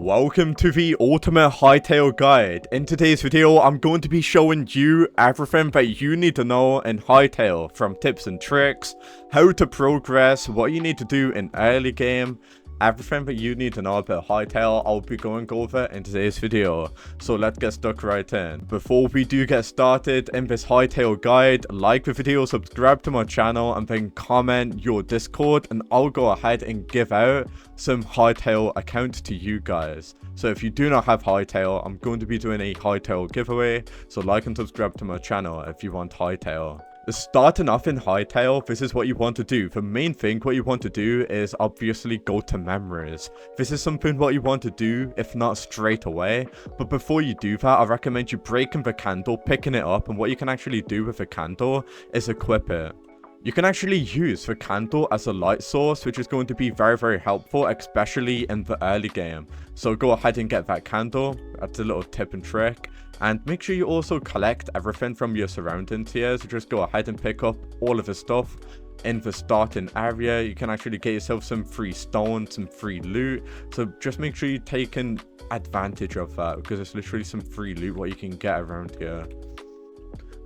Welcome to the Ultimate Hytale Guide. In today's video, I'm going to be showing you everything that you need to know in Hytale, from tips and tricks, how to progress, what you need to do in early game, everything that you need to know about Hytale, I'll be going over in today's video. So let's get stuck right in. Before we do get started in this Hytale guide, like the video, subscribe to my channel, and then comment your Discord, and I'll go ahead and give out some Hytale accounts to you guys. So if you do not have Hytale, I'm going to be doing a Hytale giveaway, so like and subscribe to my channel if you want Hytale. Starting off in Hytale, this is what you want to do. The main thing what you want to do is obviously go to memories. This is something what you want to do, if not straight away. But before you do that, I recommend you breaking the candle, picking it up, and what you can actually do with the candle is equip it. You can actually use the candle as a light source, which is going to be very helpful, especially in the early game. So go ahead and get that candle. That's a little tip and trick. And make sure you also collect everything from your surroundings here. So just go ahead and pick up all of the stuff in the starting area. You can actually get yourself some free stone, some free loot. So just make sure you're taking advantage of that, because it's literally some free loot what you can get around here.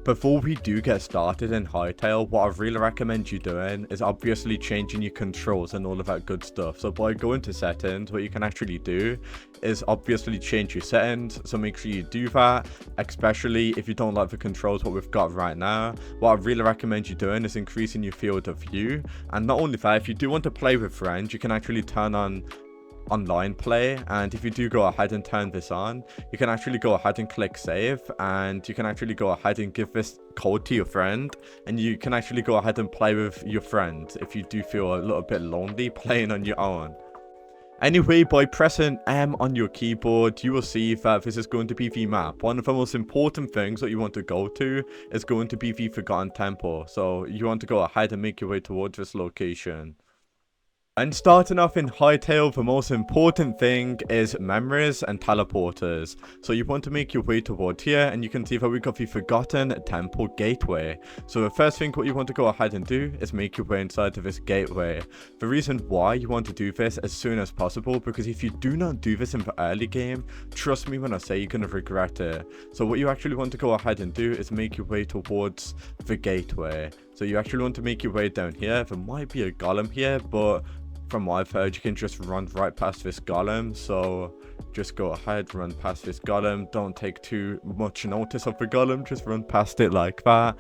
Before we do get started in Hytale, what I really recommend you doing is obviously changing your controls and all of that good stuff. So by going to settings, what you can actually do is obviously change your settings. So make sure you do that, especially if you don't like the controls what we've got right now. What I really recommend you doing is increasing your field of view. And not only that, if you do want to play with friends, you can actually turn on online play, and if you do go ahead and turn this on, you can actually go ahead and click save, and you can actually go ahead and give this code to your friend, and you can actually go ahead and play with your friend if you do feel a little bit lonely playing on your own. Anyway, by pressing M on your keyboard, you will see that this is going to be the map. One of the most important things that you want to go to is going to be the Forgotten Temple, so you want to go ahead and make your way towards this location. And starting off in Hytale, the most important thing is memories and teleporters. So you want to make your way toward here, and you can see that we got the Forgotten Temple gateway. So the first thing what you want to go ahead and do is make your way inside of this gateway. The reason why you want to do this as soon as possible, because if you do not do this in the early game, trust me when I say you're going to regret it. So what you actually want to go ahead and do is make your way towards the gateway. So you actually want to make your way down here. There might be a golem here, but from what I've heard, you can just run right past this golem. So just go ahead, run past this golem. Don't take too much notice of the golem. Just run past it like that.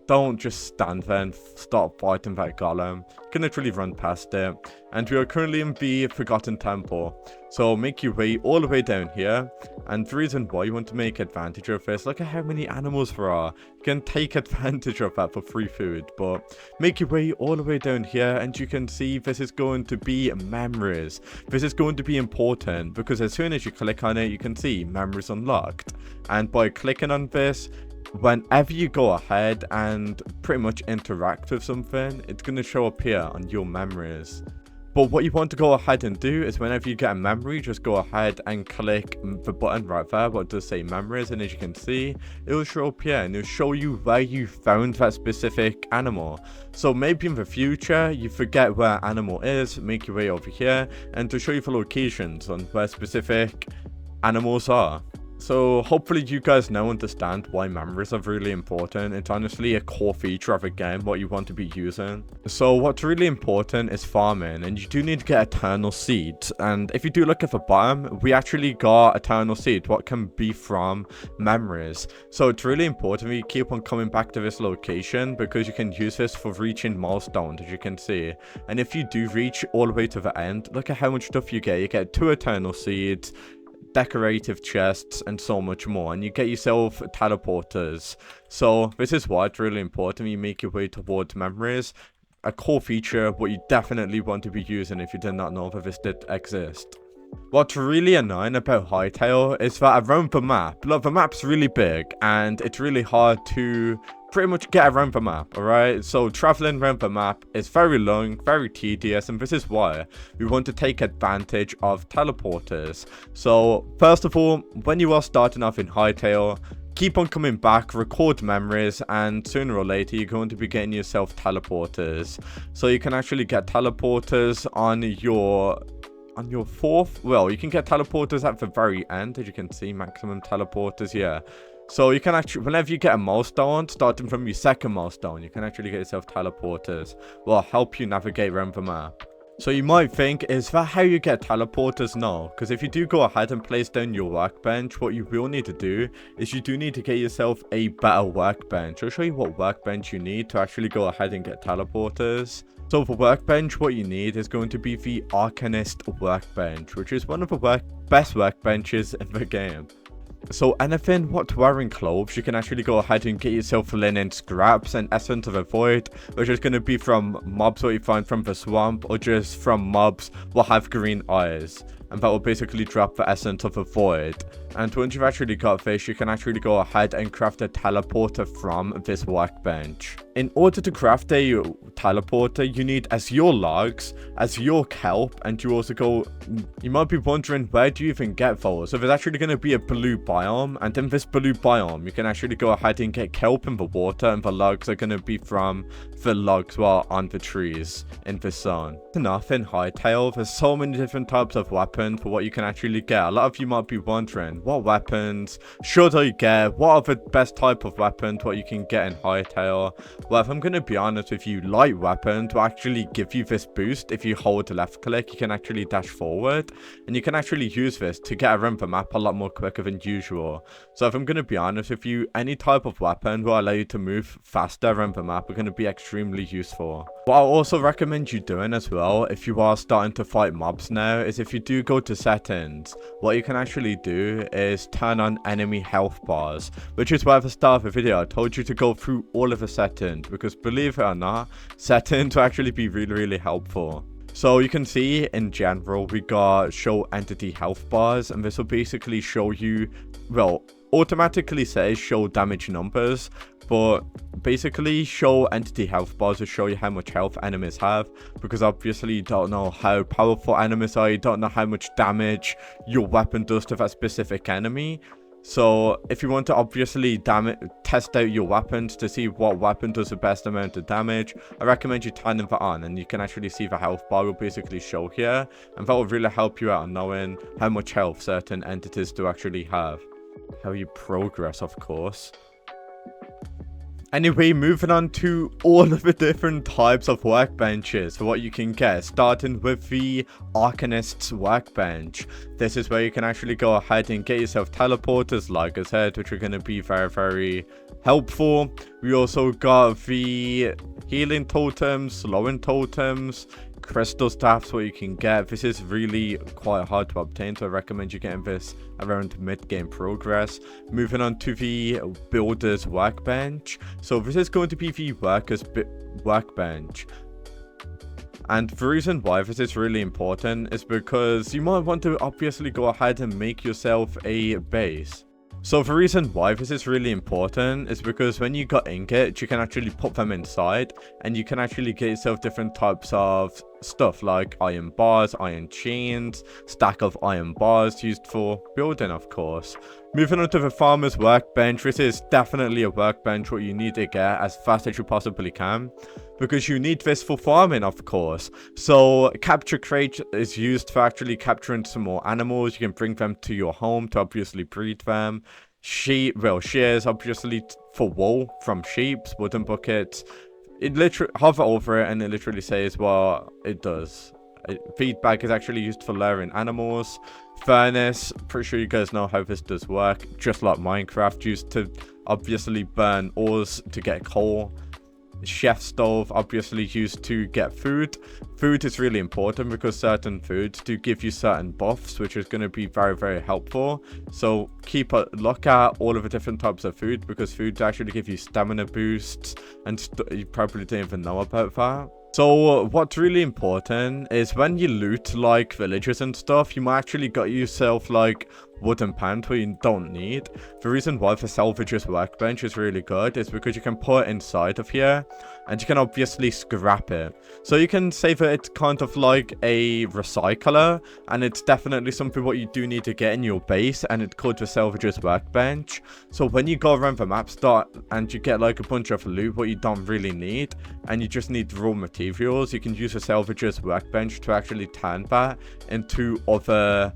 Don't just stand there and start fighting that golem. You can literally run past it. And we are currently in the Forgotten Temple. So make your way all the way down here. And the reason why you want to make advantage of this, look at how many animals there are. You can take advantage of that for free food. But make your way all the way down here, and you can see this is going to be memories. This is going to be important, because as soon as you click on it, you can see memories unlocked. And by clicking on this, whenever you go ahead and pretty much interact with something, it's going to show up here on your memories. But what you want to go ahead and do is whenever you get a memory, just go ahead and click the button right there what does say memories, and as you can see, it will show up here and it'll show you where you found that specific animal. So maybe in the future you forget where animal is, make your way over here and to show you the locations on where specific animals are. So hopefully you guys now understand why memories are really important. It's honestly a core feature of a game what you want to be using. So what's really important is farming, and you do need to get eternal seeds. And if you do look at the bottom, we actually got eternal seeds what can be from memories. So it's really important we keep on coming back to this location, because you can use this for reaching milestones, as you can see. And if you do reach all the way to the end, look at how much stuff you get. You get 2 eternal seeds, decorative chests, and so much more, and you get yourself teleporters. So this is why it's really important you make your way towards memories, a core feature what you definitely want to be using if you did not know that this did exist. What's really annoying about Hytale is that around the map, look, the map's really big and it's really hard to pretty much get around the map, alright? So traveling around the map is very long, very tedious, and this is why we want to take advantage of teleporters. So first of all, when you are starting off in Hytale, keep on coming back, record memories, and sooner or later you're going to be getting yourself teleporters. So you can actually get teleporters on your on your 4th, well, you can get teleporters at the very end, as you can see, maximum teleporters, yeah. So you can actually, whenever you get a milestone, starting from your 2nd milestone, you can actually get yourself teleporters. Will help you navigate around the map. So you might think, is that how you get teleporters? No, because if you do go ahead and place down your workbench, what you will need to do is you do need to get yourself a better workbench. I'll show you what workbench you need to actually go ahead and get teleporters. So for workbench, what you need is going to be the Arcanist workbench, which is one of the best workbenches in the game. So anything what wearing clothes, you can actually go ahead and get yourself linen scraps and essence of the void, which is going to be from mobs what you find from the swamp, or just from mobs what have green eyes, and that will basically drop the essence of the void. And once you've actually got this, you can actually go ahead and craft a teleporter from this workbench. In order to craft a teleporter, you need Azure logs, Azure kelp, and you might be wondering, where do you even get those? So there's actually going to be a blue biome, and in this blue biome, you can actually go ahead and get kelp in the water, and the logs are going to be from the logs while on the trees in this zone. Enough in Hytale, there's so many different types of weapons for what you can actually get. A lot of you might be wondering, what weapons should I get? What are the best type of weapons what you can get in Hytale? Well, if I'm going to be honest with you, light weapons will actually give you this boost. If you hold left click, you can actually dash forward, and you can actually use this to get around the map a lot more quicker than usual. So if I'm going to be honest with you, any type of weapon will allow you to move faster around the map are going to be extremely useful. What I'll also recommend you doing as well, if you are starting to fight mobs now, is if you do go to settings, what you can actually do is turn on enemy health bars, which is why at the start of the video I told you to go through all of the settings, because believe it or not, settings will actually be really helpful. So you can see in general we got show entity health bars, and this will basically show you, well, automatically says show damage numbers, but basically show entity health bars will show you how much health enemies have, because obviously you don't know how powerful enemies are, you don't know how much damage your weapon does to that specific enemy. So if you want to obviously test out your weapons to see what weapon does the best amount of damage, I recommend you turning that on, and you can actually see the health bar will basically show here, and that will really help you out on knowing how much health certain entities do actually have. How you progress, of course. Anyway, moving on to all of the different types of workbenches for what you can get, starting with the Arcanist's workbench. This is where you can actually go ahead and get yourself teleporters, like I said, which are going to be very helpful. We also got the healing totems, slowing totems, crystal staffs what you can get. This is really quite hard to obtain, so I recommend you getting this around mid-game progress. Moving on to the builder's workbench. So this is going to be the worker's workbench. And the reason why this is really important is because you might want to obviously go ahead and make yourself a base. So the reason why this is really important is because when you got ingots, you can actually put them inside, and you can actually get yourself different types of stuff like iron bars, iron chains, stack of iron bars used for building, of course. Moving on to the farmer's workbench, this is definitely a workbench what you need to get as fast as you possibly can, because you need this for farming, of course. So capture crate is used for actually capturing some more animals. You can bring them to your home to obviously breed them. Shears obviously for wool from sheep, wooden buckets. It literally hover over it and it literally says what it does. Feedback is actually used for layering animals. Furnace, pretty sure you guys know how this does work, just like Minecraft, used to obviously burn ores to get coal. Chef stove, obviously used to get food. Food is really important because certain foods do give you certain buffs, which is going to be very helpful. So keep a look at all of the different types of food, because food actually give you stamina boosts, and you probably don't even know about that. So what's really important is when you loot like villages and stuff, you might actually got yourself like wooden pans where you don't need. The reason why the salvager's workbench is really good is because you can put it inside of here and you can obviously scrap it. So you can say that it's kind of like a recycler, and it's definitely something what you do need to get in your base, and it's called the salvager's workbench. So when you go around the map start and you get like a bunch of loot what you don't really need and you just need raw materials, you can use the salvager's workbench to actually turn that into other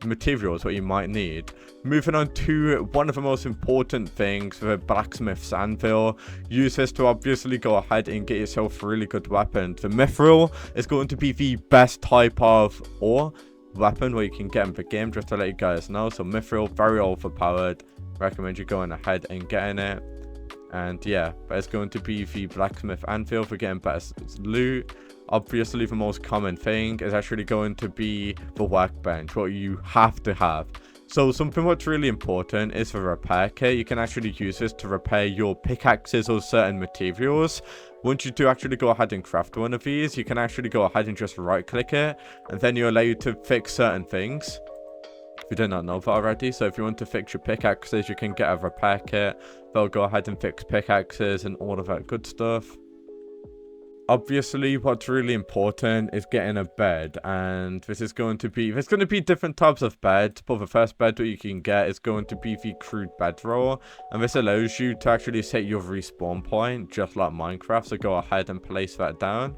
materials what you might need. Moving on to one of the most important things, the blacksmith's anvil. Use this to obviously go ahead and get yourself really good weapons. The mithril is going to be the best type of ore weapon where you can get in the game, just to let you guys know. So mithril, very overpowered. Recommend you going ahead and getting it. And yeah, but it's going to be the blacksmith anvil for getting better loot. Obviously, the most common thing is actually going to be the workbench, what you have to have. So something what's really important is the repair kit. You can actually use this to repair your pickaxes or certain materials. Once you do actually go ahead and craft one of these, you can actually go ahead and just right click it, and then you allow you to fix certain things. If you did not know that already. So if you want to fix your pickaxes, you can get a repair kit. They'll go ahead and fix pickaxes and all of that good stuff. Obviously, what's really important is getting a bed, and there's going to be different types of beds, but the first bed that you can get is going to be the crude bedroll, and this allows you to actually set your respawn point just like Minecraft. So go ahead and place that down.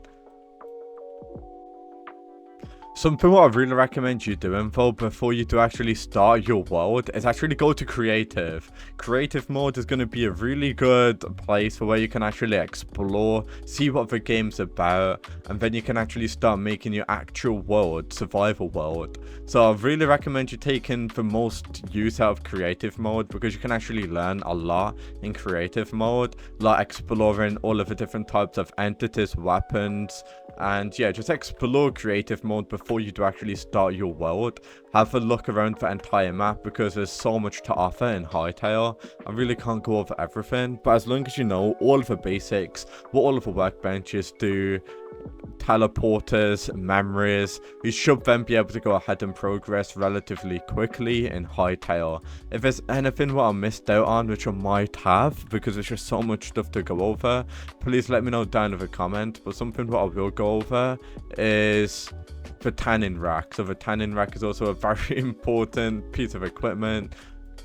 Something what I really recommend you doing though before you do actually start your world is actually go to creative. Creative mode is going to be a really good place for where you can actually explore, see what the game's about, and then you can actually start making your actual world, survival world. So I really recommend you taking the most use out of creative mode, because you can actually learn a lot in creative mode, like exploring all of the different types of entities, weapons, and yeah, just explore creative mode before you do actually start your world. Have a look around the entire map, because there's so much to offer in Hytale. I really can't go over everything, but as long as you know all of the basics, what all of the workbenches do, teleporters, memories, you should then be able to go ahead and progress relatively quickly in Hytale. If there's anything what I missed out on, which I might have, because there's just so much stuff to go over, please let me know down in the comment. But something what I will go over is the tanning rack. So the tanning rack is also a very important piece of equipment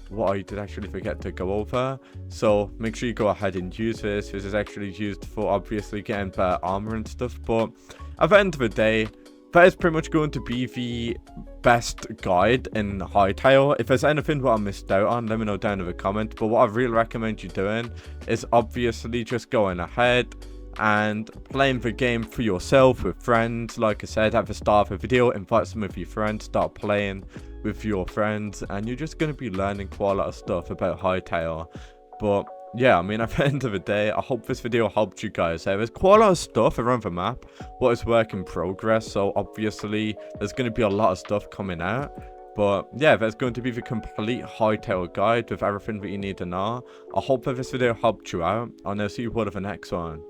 what I did actually forget to go over. So make sure you go ahead and use this. This is actually used for obviously getting better armor and stuff. But at the end of the day, that is pretty much going to be the best guide in Hytale. If there's anything what I missed out on, let me know down in the comment. But what I really recommend you doing is obviously just going ahead and playing the game for yourself with friends. Like I said at the start of the video, invite some of your friends, start playing with your friends, and you're just going to be learning quite a lot of stuff about Hytale. But yeah, I mean, at the end of the day, I hope this video helped you guys. There's quite a lot of stuff around the map what is work in progress, so obviously there's going to be a lot of stuff coming out. But yeah, there's going to be the complete Hytale guide with everything that you need to know. I hope that this video helped you out, and I'll see you for the next one.